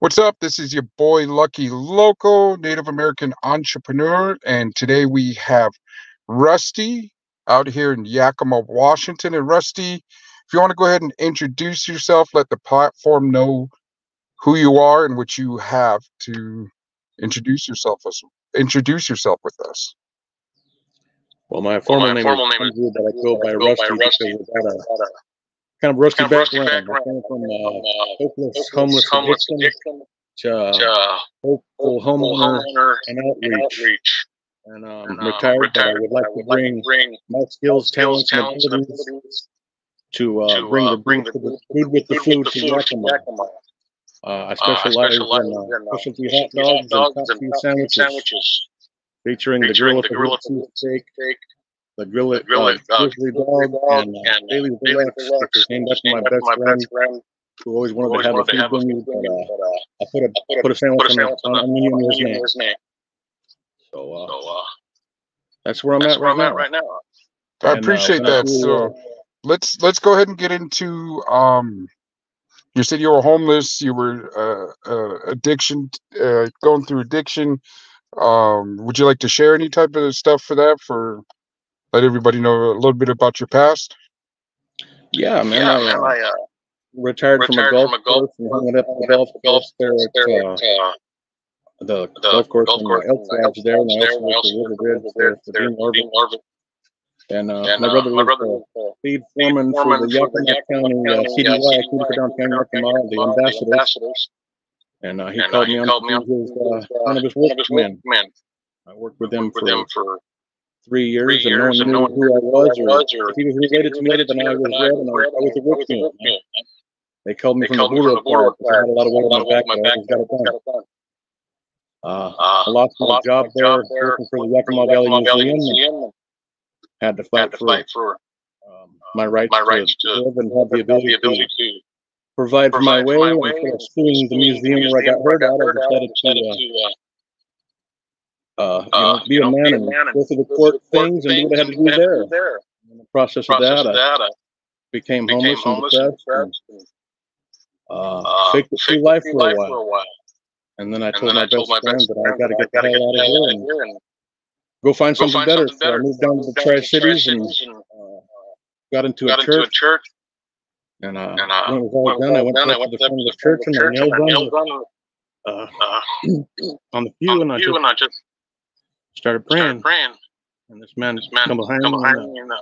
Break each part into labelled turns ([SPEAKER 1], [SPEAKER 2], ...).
[SPEAKER 1] What's up? This is your boy Lucky Loco, Native American entrepreneur, and today we have Rusty out here in Yakima, Washington. And Rusty, if you want to go ahead and introduce yourself, let the platform know who you are and what you have to introduce yourself as introduce yourself with us.
[SPEAKER 2] Well, my formal name is Andrew, but I go by Rusty because I got a kind of rusty background. I came from hopeless, homeless addiction to hopeful homeowner and outreach. And retired, but I would like to bring my skills, talents, and abilities to bring the food with the food to Yakima. I specialize in specialty hot dogs and top few sandwiches, featuring the gorilla steak, the grizzly dog, and Bailey's Deluxe, which is named after my best friend who always wanted to have a food venue, but I put a sandwich on me and his name. So that's where I'm at right now.
[SPEAKER 1] I appreciate that. So let's go ahead and get into you said you were homeless, you were addiction, going through addiction. Would you like to share any type of stuff for that, for let everybody know a little bit about your past?
[SPEAKER 2] Yeah, man. I retired from a golf course and hung it up at the golf course there at the golf course in Elk Lodge there, and I also went to River Bridge there for Dean Orbit. And my brother was feed foreman for the Yakima County CDY, Down County Yakima, the ambassadors. And he called me on his one of his workmen. I worked with him for 3 years, and no one knew who I was, or if he was related to me other than I was red, and I was a workman. They called me from the border fire because I had a lot of weight on my back, but I always got it done. I lost my job there working for the Yakima Valley Museum. Had to fight for my right to live and have the ability to provide for my way. And instead of suing the museum where I got hurt out, I decided to be a man and go through the court things and do what I had to do there. In the process of that, I became homeless and depressed, and faked it through life for a while. And then I told my best friend that I got to get the hell out of here and go find something better. So I moved down to the Tri-Cities and got into a church. And when it was all done, I went up to the front of the church and I knelt on the pew, and I just started praying. And this man come behind me, and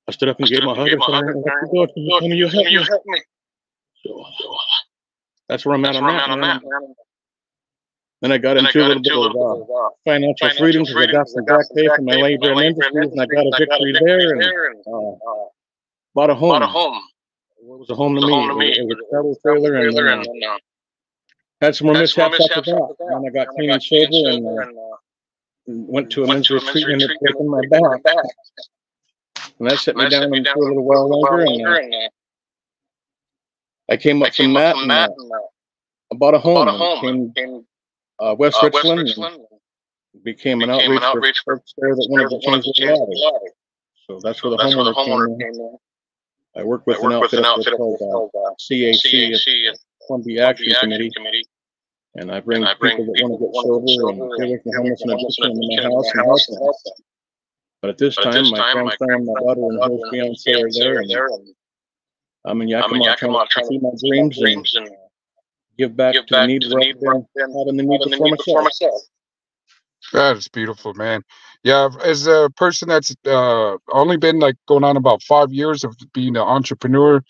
[SPEAKER 2] I stood up and gave him a hug and said, "You help me." So that's where I'm at on that. Then I got into a little bit of financial freedom because I got some back pay from my labor and industries, and I got a victory there, and bought a home. It was a home to me. It was a travel trailer, and had some more mishaps after that. And I got clean and sober, and went to a men's retreat and ended up breaking my back. And that set me down for a little while longer, and I came up from that, and I bought a home. Came West Richland, and became an outreach for folks there that wanted to change their lives. So that's where the homeowner came in. I work with an outfit called CAC, Columbia Action Committee, and I bring people that want to get sober and get away from homeless and addiction into my house and help them. But at this time, my grandson, my daughter, and his fiance are there, and I'm in Yakima trying to see my dreams and give back to the need where I've been having the need before myself.
[SPEAKER 1] That is beautiful, man. Yeah, as a person that's only been like going on about 5 years of being an entrepreneur,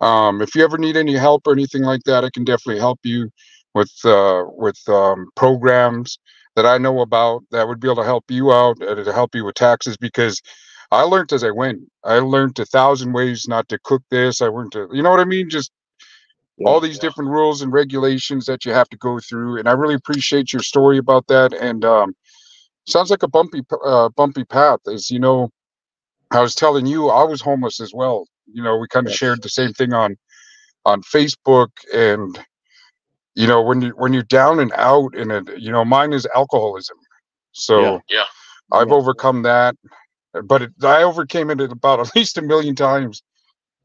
[SPEAKER 1] if you ever need any help or anything like that, I can definitely help you with programs that I know about that would be able to help you out, to help you with taxes, because I learned as I went. I learned 1,000 ways not to cook this. I learned to, you know what I mean? Just all these different rules and regulations that you have to go through. And I really appreciate your story about that. And sounds like a bumpy path. As you know, I was telling you, I was homeless as well. You know, we kind of shared the same thing on Facebook. And you know, when you're down and out, and mine is alcoholism. So I've overcome that, but I overcame it about at least 1 million times.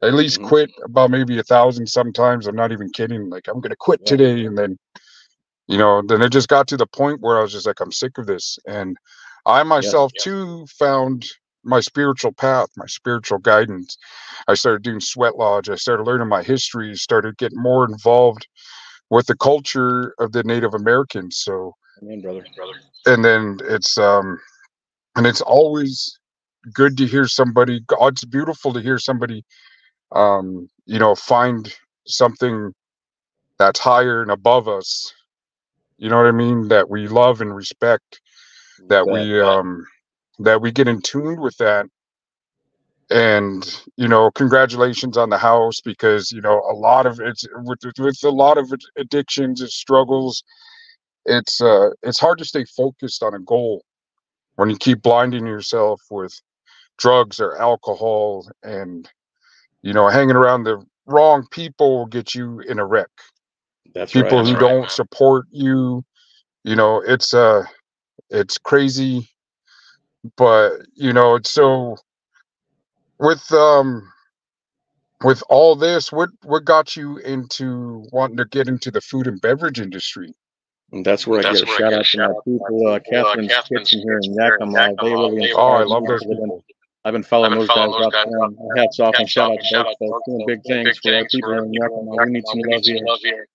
[SPEAKER 1] at least quit about maybe 1,000 sometimes. I'm not even kidding. Like, I'm going to quit today. And then, you know, then it just got to the point where I was just like, I'm sick of this. And I myself too found my spiritual path, my spiritual guidance. I started doing sweat lodge. I started learning my history, started getting more involved with the culture of the Native Americans. So,
[SPEAKER 2] amen, brother.
[SPEAKER 1] And then it's always good to hear somebody. It's beautiful to hear somebody, you know, find something that's higher and above us. You know what I mean? That we love and respect. That we get in tune with that. And, you know, congratulations on the house, because, you know, a lot of it's with a lot of addictions and struggles. It's hard to stay focused on a goal when you keep blinding yourself with drugs or alcohol, and, you know, hanging around the wrong people will get you in a wreck.
[SPEAKER 2] That's
[SPEAKER 1] people
[SPEAKER 2] right.
[SPEAKER 1] who don't support you, you know, it's crazy. But, you know, so with with all this, what got you into wanting to get into the food and beverage industry?
[SPEAKER 2] And that's where I get a shout out to my people, Catherine's Kitchen here in Yakima. They really inspired me.
[SPEAKER 1] I love those people.
[SPEAKER 2] I've been following those guys up. Hats off and shout out to both folks. Doing big things for our people here in Yakima. We need some love here.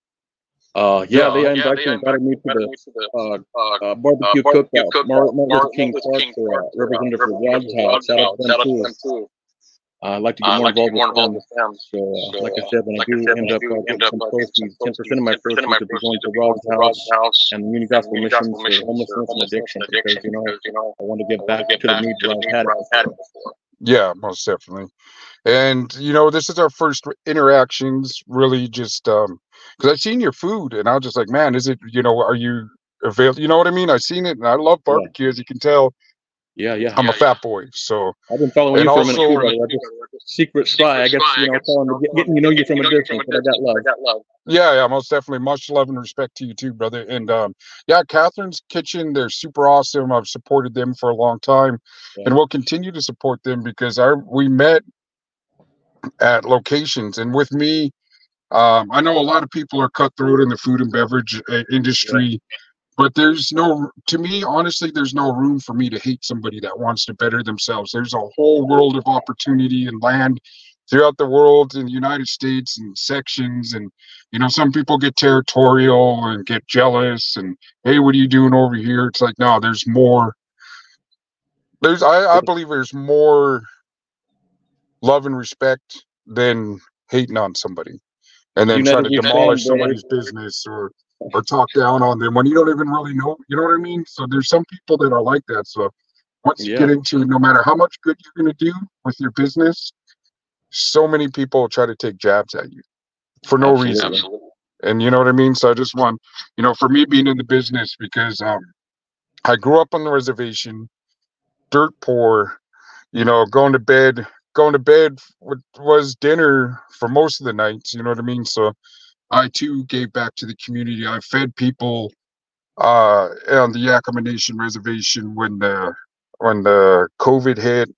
[SPEAKER 2] They invited me to the barbecue cookout, Martin Luther King Park for Representative for Rod's House. Shout out to them too. I'd like to get more involved with them. So, like I said, when I do end up getting some proceeds, 10% of my proceeds will be going to Rod's House and the Uni Gospel Mission for homelessness and addiction, because, you know, I want to get back to the needs where I've had it before.
[SPEAKER 1] Yeah, most definitely. And, you know, this is our first interactions, really, just because I've seen your food and I was just like, man, is it, you know, are you available? You know what I mean? I've seen it and I love barbecue, as you can tell.
[SPEAKER 2] Yeah.
[SPEAKER 1] I'm a fat boy, so.
[SPEAKER 2] I've been following you for a minute too, brother. Secret spy, I guess, you know, getting to know you from a distance, but I got love.
[SPEAKER 1] Yeah, most definitely. Much love and respect to you too, brother. And Catherine's Kitchen, they're super awesome. I've supported them for a long time, and we'll continue to support them because we met at locations. And with me, I know a lot of people are cutthroat in the food and beverage industry. But to me, honestly, there's no room for me to hate somebody that wants to better themselves. There's a whole world of opportunity and land throughout the world, in the United States, and sections. And, you know, some people get territorial and get jealous and, hey, what are you doing over here? It's like, no, there's more. I believe there's more love and respect than hating on somebody and then trying to demolish somebody's business or talk down on them when you don't even really know. You know what I mean? So there's some people that are like that. So once you get into it, no matter how much good you're going to do with your business, so many people try to take jabs at you for no reason. And you know what I mean? So I just want, you know, for me being in the business, because I grew up on the reservation, dirt poor, you know, going to bed was dinner for most of the nights. You know what I mean? So I too gave back to the community. I fed people on the Yakima Nation reservation when the COVID hit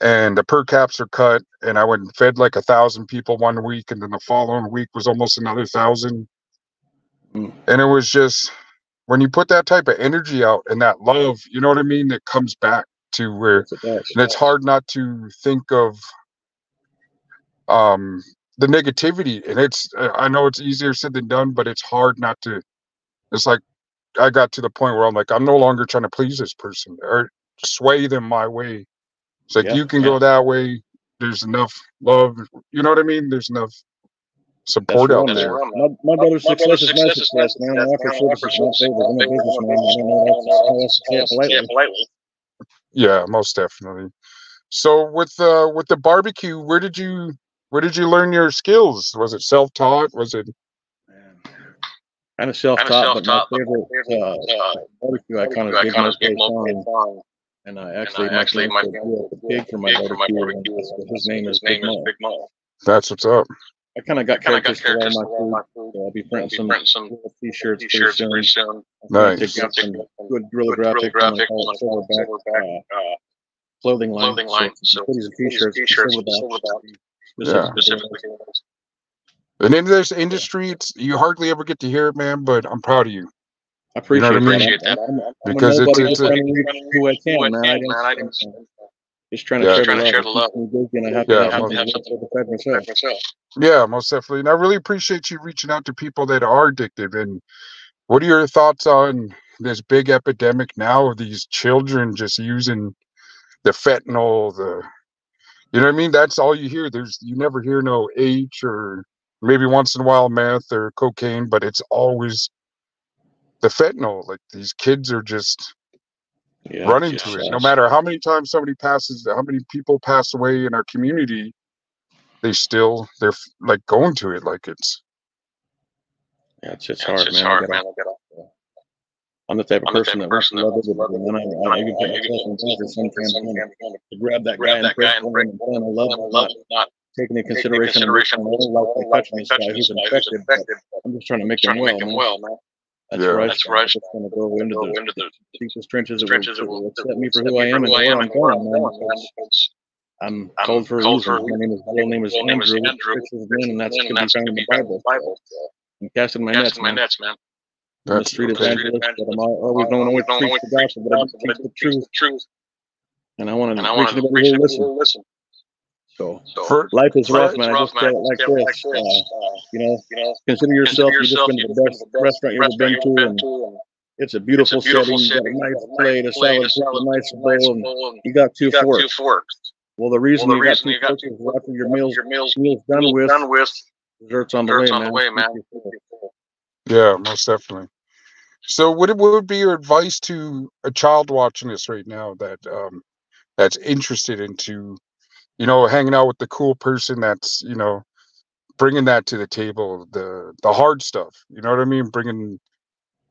[SPEAKER 1] and the per caps are cut, and I went and fed like 1,000 people one week, and then the following week was almost another 1,000. And it was just, when you put that type of energy out and that love, you know what I mean, that comes back to where, and it's hard not to think of the negativity. And I know it's easier said than done, but it's hard not to. It's like I got to the point where I'm like, I'm no longer trying to please this person or sway them my way. It's like, you can go that way. There's enough love. You know what I mean? There's enough support out there.
[SPEAKER 2] My brother's success is my success, man. I offer services, not favors. I'm a businessman. I don't know how else to say it politely.
[SPEAKER 1] Yeah, most definitely. So with the barbecue, where did you learn your skills? Was it self-taught? Was it
[SPEAKER 2] kind of self-taught? But my favorite barbecue icon is Big Mo. And actually, my fiance grew up a pig for my barbecue. His name is Big Mo.
[SPEAKER 1] That's what's up.
[SPEAKER 2] I kind of got characters for all my food. So I'll be printing some t-shirts pretty soon.
[SPEAKER 1] Nice.
[SPEAKER 2] Take some good real graphic silverback clothing line. So hoodies and t-shirts, silverback. specifically.
[SPEAKER 1] And in this industry, you hardly ever get to hear it, man. But I'm proud of you.
[SPEAKER 2] I appreciate
[SPEAKER 1] that.
[SPEAKER 2] I'm
[SPEAKER 1] because
[SPEAKER 2] a
[SPEAKER 1] it's
[SPEAKER 2] trying to reach who I can, man. Just trying to share the love. And I have to have something to protect myself.
[SPEAKER 1] Yeah, most definitely. And I really appreciate you reaching out to people that are addicted. And what are your thoughts on this big epidemic now of these children just using the fentanyl, you know what I mean? That's all you hear. You never hear no H or maybe once in a while meth or cocaine, but it's always the fentanyl. Like these kids are just running to it. No matter how many times how many people pass away in our community, they're like going to it like it's.
[SPEAKER 2] Yeah, it's hard, man. I'm the type of person that wants to love everybody, and I even put myself in danger sometimes to grab that guy and break him and tell him I love him, not taking into consideration of my own life by touching this guy who's infected. I'm just trying to make him well, man. That's where I just want to go into the deepest trenches that will accept me for who I am and where I'm going, man. I'm called for a reason. My real name is Andrew, and that's going to be found in the Bible. I'm casting my nets, man. I'm a street evangelist, but I'm always known to preach the gospel, but I teach the truth. And I want to reach anybody who will listen. So life is rough, man. I just tell it like this. Consider yourself, you just been to the best restaurant you've ever been to, and it's a beautiful setting. You got a nice plate, a salad, a nice bowl, and you got two forks. Well, the reason you got two forks is after your meal's done with, dessert's on the way, man.
[SPEAKER 1] Yeah, most definitely. So what would be your advice to a child watching this right now that's interested into, hanging out with the cool person that's, bringing that to the table, the hard stuff, you know what I mean? Bringing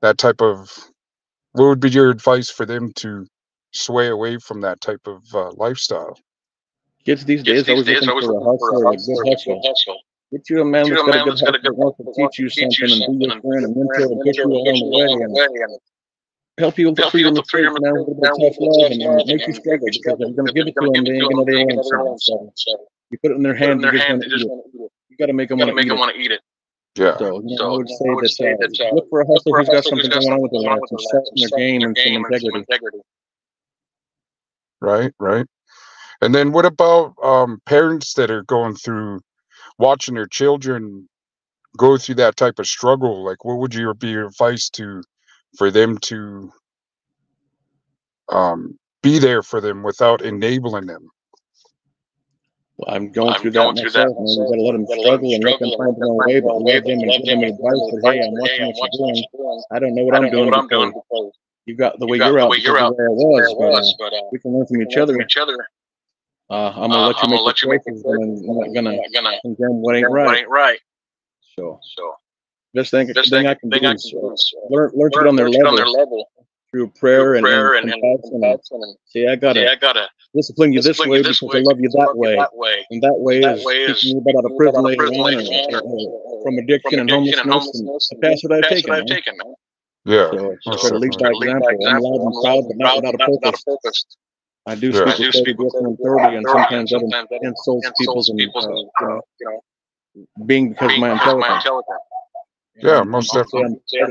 [SPEAKER 1] that type of, what would be your advice for them to sway away from that type of lifestyle?
[SPEAKER 2] Kids these days always looking for a hustle, a good hustle. Get you a man that's got a good hustle that wants to teach you something and be your friend and mentor and push you along the way and help you through your mistakes, man, with a little bit of tough love and make you struggle because if you're going to give it to them, they ain't going to want something. So you put it in their hands, they're just going to eat it. You got to make them want to eat it.
[SPEAKER 1] Yeah.
[SPEAKER 2] So, I would say that look for a hustler who's got something going on with their life, some set in their game and some integrity.
[SPEAKER 1] Right. And then what about parents that are going through watching their children go through that type of struggle? Like, what would be your advice for them to be there for them without enabling them?
[SPEAKER 2] Well, I'm going through that myself, man. You got to let them struggle and let them find their own way, but love them and give them advice. But hey, I'm watching what you're doing. I don't know what I'm doing because you got the way you're out, because of where I was, but we can learn from each other. I'm gonna let you make the choices, and I'm not gonna condemn what ain't right. So best thing I can do is learn to get on their level through prayer and compassion. And say, I gotta discipline you this way because I love you that way, and that way is keeping you out of prison later on, from addiction and homelessness and the path that I've taken. Man.
[SPEAKER 1] Yeah,
[SPEAKER 2] so try to lead by example. I'm loud and proud, but not without a purpose. I do speak with authority, and sometimes that insults people's and being because of my intelligence.
[SPEAKER 1] Yeah, most definitely. Yeah,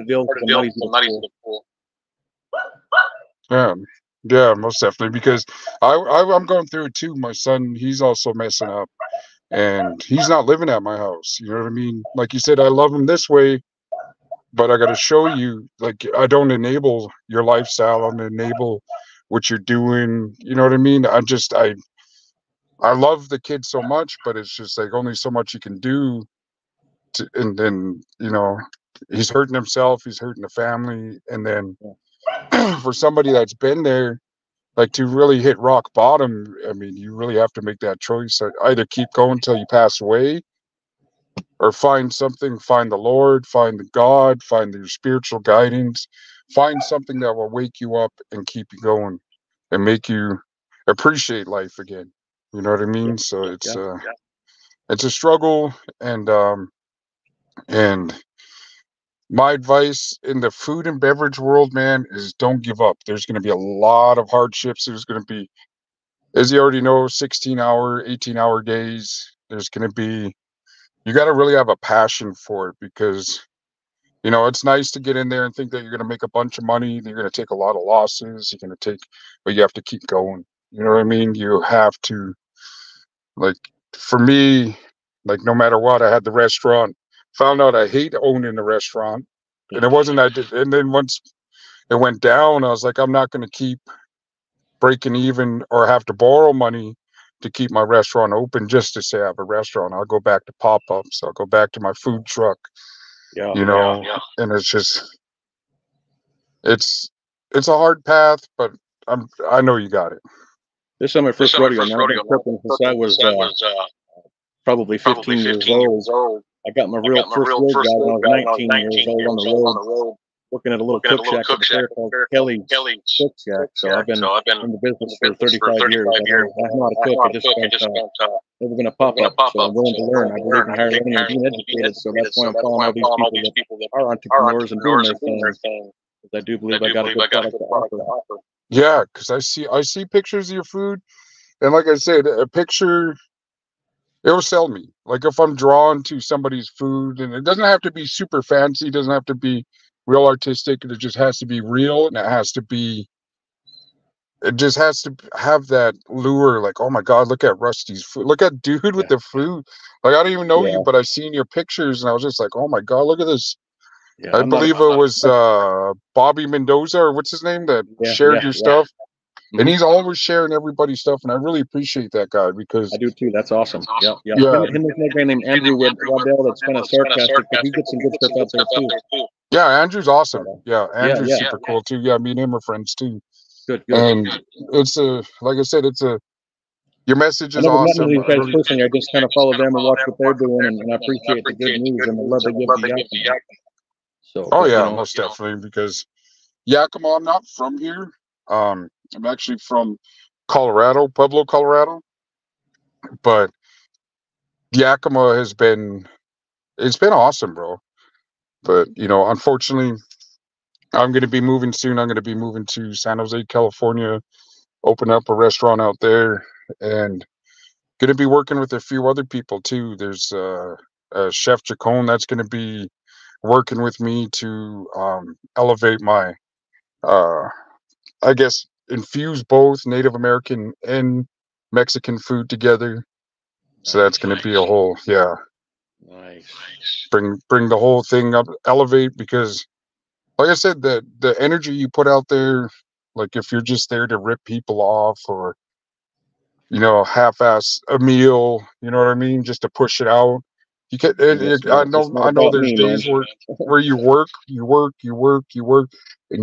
[SPEAKER 1] most definitely. Because I'm going through it too. My son, he's also messing up, and he's not living at my house. You know what I mean? Like you said, I love him this way, but I got to show you. Like, I don't enable your lifestyle. I'm enable what you're doing. You know what I mean? I love the kid so much, but it's just like only so much you can do. And then he's hurting himself, he's hurting the family, and then for somebody that's been there, like, to really hit rock bottom, I mean, you really have to make that choice. Either keep going till you pass away, or find the Lord, find God, find your spiritual guidance, find something that will wake you up and keep you going and make you appreciate life again. You know what I mean? So it's a struggle, and my advice in the food and beverage world, man, is don't give up. There's going to be a lot of hardships. There's going to be, as you already know, 16-hour, 18-hour days. There's going to be, you got to really have a passion for it because, it's nice to get in there and think that you're going to make a bunch of money. You're going to take a lot of losses. You're going to take, but you have to keep going. You know what I mean? You have to, like, for me, like, no matter what, I had the restaurant, found out I hate owning the restaurant. And it wasn't, I did. And then once it went down, I was like, I'm not going to keep breaking even or have to borrow money to keep my restaurant open just to say I have a restaurant. I'll go back to pop-ups. I'll go back to my food truck,
[SPEAKER 2] Yeah.
[SPEAKER 1] And it's just, it's a hard path, but I know you got it.
[SPEAKER 2] This is my first rodeo. Now I've been cooking since I was probably 15 years old. I got my real first road job when I was 19 years old on the road, working at a little cook shack at the fair called Kelly's Cook Shack. So I've been in the business for 35 years. I know how to cook. I just don't never been a pop-up, so I'm willing to learn. I believe in higher learning and being educated, so that's why I'm following all these people that are entrepreneurs and doing their thing. Because I do believe I got a good product to offer.
[SPEAKER 1] Yeah, because I see pictures of your food, and like I said, a picture, it will sell me. Like if I'm drawn to somebody's food, and it doesn't have to be super fancy, it doesn't have to be real artistic, it just has to be real, and it just has to have that lure, like, oh my God, look at Rusty's food. Look at dude with the food. Like, I don't even know you, but I seen your pictures and I was just like, oh my God, look at this.
[SPEAKER 2] Yeah,
[SPEAKER 1] I believe it was Bobby Mendoza, or what's his name, that shared your stuff. And he's always sharing everybody's stuff, and I really appreciate that guy because
[SPEAKER 2] I do too. That's awesome. Yeah. Him and a guy named Andrew Waddell that's kind of sarcastic, but he gets some good stuff out there too.
[SPEAKER 1] Yeah, Andrew's awesome. Yeah, Andrew's super cool too. Yeah, me and him are friends too.
[SPEAKER 2] Good.
[SPEAKER 1] And it's like I said, your message is awesome.
[SPEAKER 2] I never met these guys personally. I just kind of follow them and watch what they're doing, and I appreciate the good news and the love they give to Yakima. So,
[SPEAKER 1] most definitely, because Yakima, I'm not from here. I'm actually from Colorado, Pueblo, Colorado. But Yakima it's been awesome, bro. But unfortunately, I'm going to be moving soon. I'm going to be moving to San Jose, California, open up a restaurant out there, and going to be working with a few other people too. There's Chef Chacon that's going to be working with me to elevate my, I guess, infuse both Native American and Mexican food together. So that's going to be a whole,
[SPEAKER 2] nice.
[SPEAKER 1] Bring the whole thing up, elevate, because like I said, the energy you put out there, like if you're just there to rip people off or half-ass a meal, you know what I mean, just to push it out. You can. I know. There's days where you work, and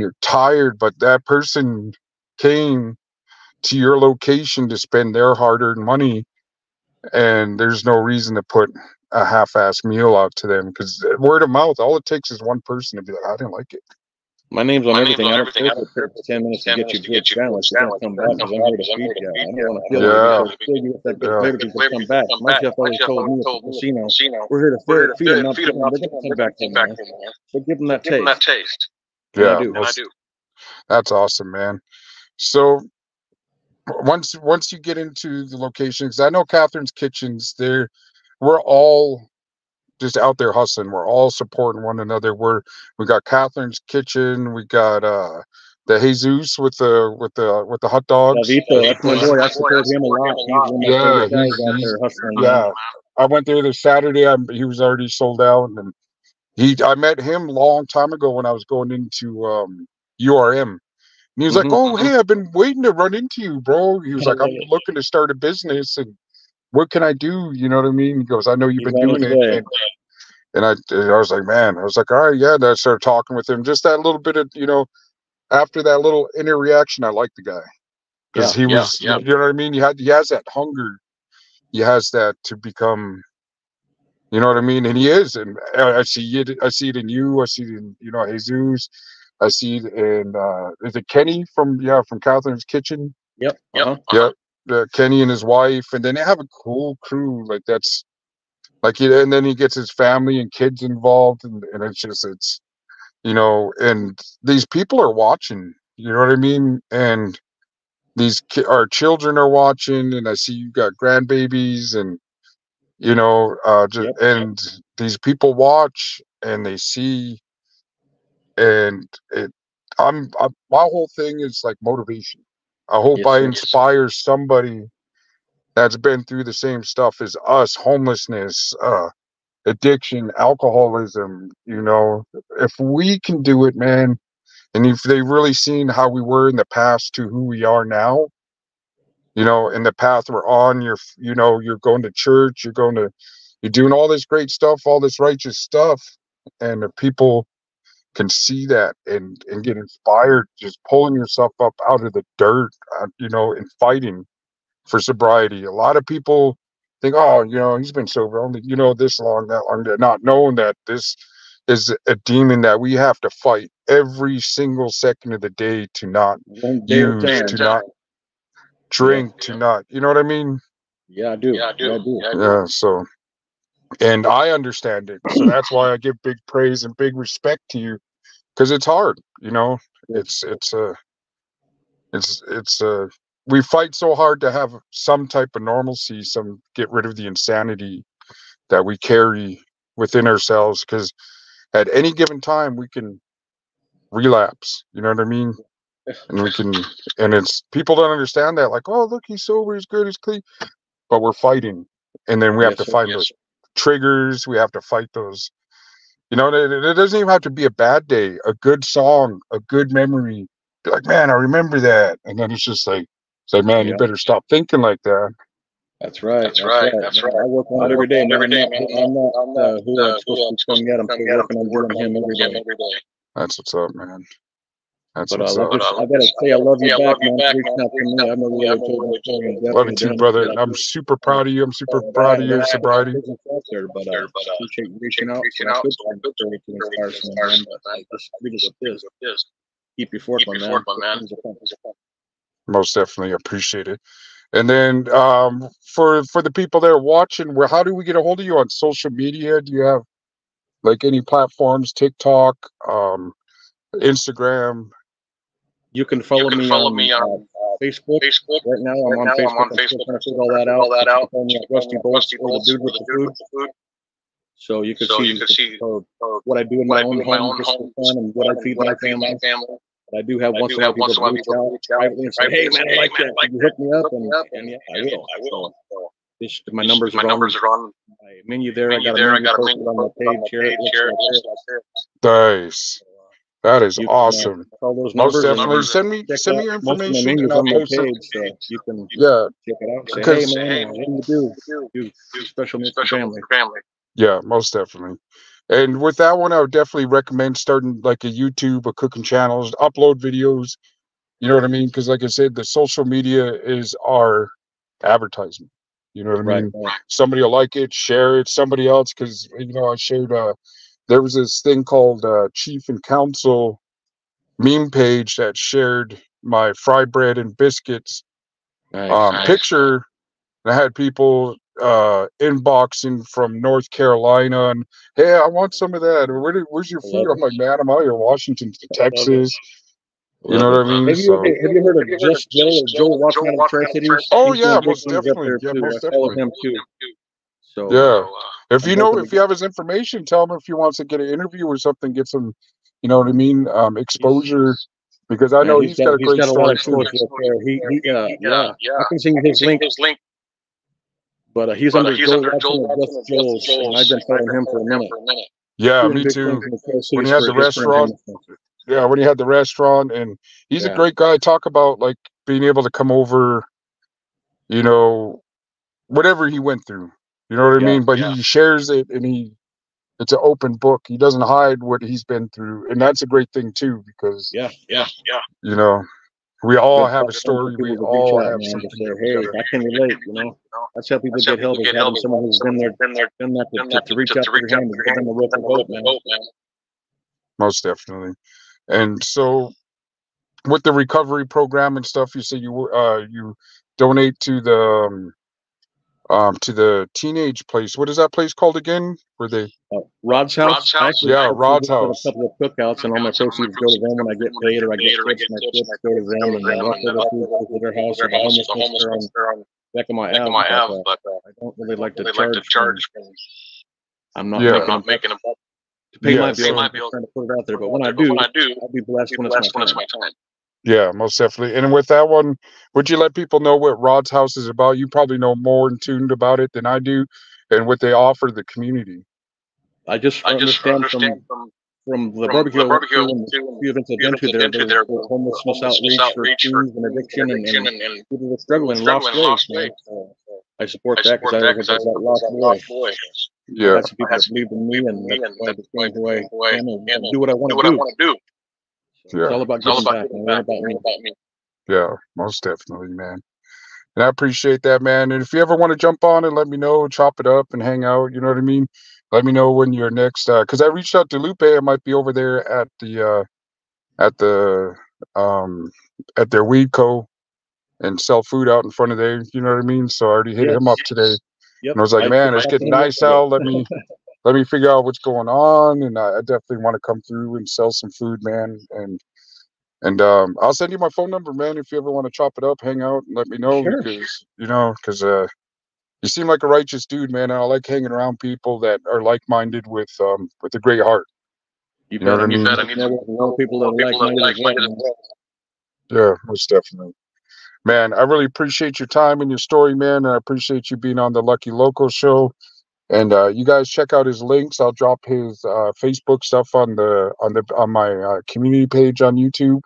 [SPEAKER 1] you're tired, but that person came to your location to spend their hard-earned money, and there's no reason to put a half-ass meal out to them, because word of mouth, all it takes is one person to be like, I didn't like it.
[SPEAKER 2] My name's on everything. I don't care if it takes 10 minutes to get you good sandwich. You don't come back because I'm here to feed you. I don't want to feel you with that good flavor people come back. My chef always told me at the casino, we're here to feed them, not feed them. They're going to come back for more. So give them that taste.
[SPEAKER 1] Yeah, I do. That's awesome, man. So once you get into the location, because I know Catherine's Kitchens, we're all just out there hustling. We're all supporting one another. We got Catherine's Kitchen. We got the Jesus with the hot dogs.
[SPEAKER 2] Vito, that's my boy. I support him a lot. He's one of my favorite guys out there hustling.
[SPEAKER 1] Yeah, I went there this Saturday. He was already sold out, and I met him a long time ago when I was going into URM. And he was like, "Oh, hey, I've been waiting to run into you, bro." He was like, "I'm looking to start a business, and what can I do?" You know what I mean? He goes, "I know you've been doing it." And I was like, man, I was like, all right, yeah. And I started talking with him. Just that little bit of, after that little inner reaction, I like the guy because he was, you know what I mean? He has that hunger. He has that to become, you know what I mean? And he is. And I see it in you. I see it in, Jesus. I see it in, is it Kenny from Catherine's Kitchen?
[SPEAKER 2] Yep.
[SPEAKER 1] Kenny and his wife. And then they have a cool crew. Like that's, and then he gets his family and kids involved, and it's and these people are watching, you know what I mean? And our children are watching, and I see you got grandbabies, and you know, and these people watch and they see, and my whole thing is like motivation. I hope I inspire somebody that's been through the same stuff as us, homelessness, addiction, alcoholism, you know. If we can do it, man, and if they really seen how we were in the past to who we are now, you know, in the path we're on, you know, you're going to church, you're doing all this great stuff, all this righteous stuff, and if people can see that and get inspired, just pulling yourself up out of the dirt, you know, and fighting for sobriety. A lot of people think, oh, you know, he's been sober only, you know, this long, that long, not knowing that this is a demon that we have to fight every single second of the day to not use, to not drink, to not, you know what I mean?
[SPEAKER 2] Yeah, I do.
[SPEAKER 1] Yeah, so, and I understand it. So that's why I give big praise and big respect to you, because it's hard, you know. It's we fight so hard to have some type of normalcy, some get rid of the insanity that we carry within ourselves, because at any given time we can relapse, you know what I mean? And we can, and it's, people don't understand that, like, oh, look, he's sober, he's good, he's clean, but we're fighting, and then we have to find those triggers, we have to fight those, you know. It doesn't even have to be a bad day, a good song, a good memory, be like, man, I remember that, and then it's just like, man, you better stop thinking like that.
[SPEAKER 2] That's right. I work on it every day, man. I'm not who I'm supposed to become yet. I'm still working on doing him every day.
[SPEAKER 1] That's what's up, man. That's
[SPEAKER 2] but
[SPEAKER 1] what's up.
[SPEAKER 2] I gotta say, I love you back, man. For reaching out to me. I've never really told my story in depth.
[SPEAKER 1] Love you too, brother. And I'm super proud of you. I'm super proud of your sobriety.
[SPEAKER 2] But appreciate you reaching out. So that's good story to inspire someone. But just leave it with this. Keep your forth, my man.
[SPEAKER 1] Most definitely appreciate it. And then for the people that are watching, how do we get a hold of you on social media? Do you have like any platforms, TikTok, Instagram?
[SPEAKER 2] You can follow me on Facebook. Right now, I'm on Facebook. I'm still trying to figure all that out. Follow me at Rusty Bolts, or the dude with the food. So you can see what I do in my own home just for fun and what I feed my family. But I do have once in a while people reach out privately and say, "Hey man, I like that. Can you hook me up?" And yeah, I will. So my numbers are on my menu there. I got a menu posted on my page here.
[SPEAKER 1] Nice. That is awesome.
[SPEAKER 2] Those
[SPEAKER 1] most definitely. Send me your information and I'll post it.
[SPEAKER 2] So you can check it out.
[SPEAKER 1] Because,
[SPEAKER 2] say, hey man, what do you do? Special needs family.
[SPEAKER 1] Yeah, most definitely. And with that one, I would definitely recommend starting like a YouTube, a cooking channels, upload videos. You know what I mean? Because like I said, the social media is our advertisement. You know what I mean?
[SPEAKER 2] Right.
[SPEAKER 1] Somebody will like it, share it. Somebody else, because, you know, I shared, there was this thing called Chief and Council meme page that shared my fry bread and biscuits picture. And I had people inboxing from North Carolina and, hey, I want some of that. Or where's your food? I'm like, man, I'm out here in Washington to Texas. You know what I mean?
[SPEAKER 2] Have you heard of Just Joe or Joe walking out of Tri-Cities?
[SPEAKER 1] Oh yeah, most definitely. Yeah, most definitely.
[SPEAKER 2] I follow him too. So
[SPEAKER 1] yeah, if you have his information, tell him if he wants to get an interview or something, get some, you know what I mean, exposure. Because I know he's got a great story too.
[SPEAKER 2] I can send you his link. But he's under Joel Watson, Just Joel's, and I've been following him for a minute.
[SPEAKER 1] Yeah, me too. When he had the restaurant, when he had the restaurant, and he's a great guy. Talk about like being able to come over, you know, whatever he went through. You know what I mean? But he shares it, and it's an open book. He doesn't hide what he's been through, and that's a great thing too. Because you know, we all have a story. We all have something.
[SPEAKER 2] Hey, I can relate. You know, that's how people get help. Is having someone who's been there to reach out to your hand and give them a rope and hope, man.
[SPEAKER 1] Most definitely. And so, with the recovery program and stuff, you say you donate to the to the teenage place. What is that place called again? Where they
[SPEAKER 2] Rod's house.
[SPEAKER 1] Yeah, Rod's house.
[SPEAKER 2] A couple of cookouts, and all my proceeds go to them when I get paid, or I get tips. My tips go to them, and leftover food goes to their house or the homelessness there on Yakima Ave. But I don't really like to charge. I'm not making them to pay my bills. I'm trying to put it out there, but when I do, I'll be blessed when it's my time.
[SPEAKER 1] Yeah, most definitely. And with that one, would you let people know what Rod's house is about? You probably know more in tuned about it than I do, and what they offer the community.
[SPEAKER 2] I just understand from the barbecue and the few events I've been to there, there's homelessness outreach for teens and addiction and people that are struggling in lost ways. I support that because I was that lost boy.
[SPEAKER 1] Yeah,
[SPEAKER 2] I had some people that believed in me, and that's why I became who I am and do what I want to do.
[SPEAKER 1] Yeah.
[SPEAKER 2] It's all about giving back, and about me.
[SPEAKER 1] Yeah, most definitely, man. And I appreciate that, man. And if you ever want to jump on and let me know, chop it up and hang out, you know what I mean? Let me know when you're next. Because I reached out to Lupe. I might be over there at the at their weed co and sell food out in front of there. You know what I mean? So I already hit him up today.
[SPEAKER 2] Yep.
[SPEAKER 1] And I was like, man, it's getting nice out. Let me figure out what's going on. And I definitely want to come through and sell some food, man. And I'll send you my phone number, man. If you ever want to chop it up, hang out, and let me know.
[SPEAKER 2] Sure.
[SPEAKER 1] Because you seem like a righteous dude, man. And I like hanging around people that are like-minded with a great heart.
[SPEAKER 2] You know what I mean? I need to know people that are like-minded as well.
[SPEAKER 1] Yeah, most definitely. Man, I really appreciate your time and your story, man. And I appreciate you being on the Lucky Local show. And you guys check out his links. I'll drop his Facebook stuff on my community page on YouTube.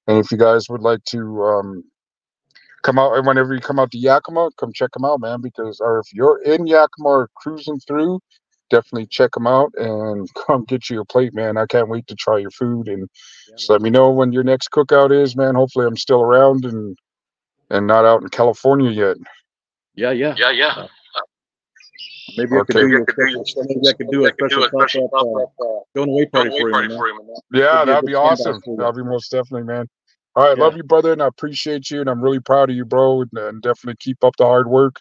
[SPEAKER 1] And if you guys would like to come out, and whenever you come out to Yakima, come check them out, man. Or if you're in Yakima or cruising through, definitely check them out and come get you a plate, man. I can't wait to try your food. And just let me know when your next cookout is, man. Hopefully I'm still around and not out in California yet.
[SPEAKER 2] Yeah. Maybe I could do a special pop-up going away party for you, man.
[SPEAKER 1] Yeah, that'd be awesome. That'd be most definitely, man. All right, love you, brother, and I appreciate you, and I'm really proud of you, bro, and definitely keep up the hard work.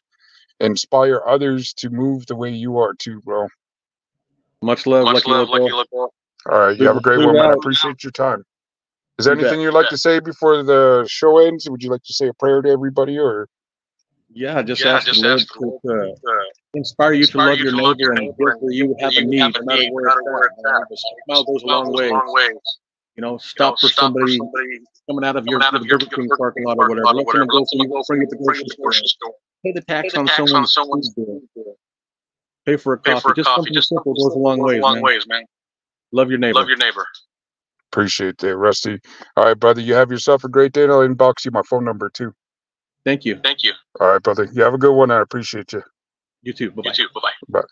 [SPEAKER 1] Inspire others to move the way you are too, bro.
[SPEAKER 2] Much love, Lucky Local.
[SPEAKER 1] All right, you have a great one, man. I appreciate your time. Is there anything you'd like to say before the show ends? Would you like to say a prayer to everybody, or?
[SPEAKER 2] Yeah, just ask the Lord to inspire you to love your neighbor and give where you have a need, no matter where it's at. A smile goes a long way. You know, stop for somebody coming out of your Burger King parking lot or whatever. Let them go before you get to the grocery store. Pay the tax on someone's bill. Pay for a coffee. Just something simple goes a long ways, man. Love your neighbor.
[SPEAKER 1] Appreciate that, Rusty. All right, brother. You have yourself a great day. I'll inbox you my phone number too.
[SPEAKER 2] Thank you.
[SPEAKER 1] All right, brother. You have a good one. I appreciate you.
[SPEAKER 2] You too. Bye-bye.
[SPEAKER 1] Bye.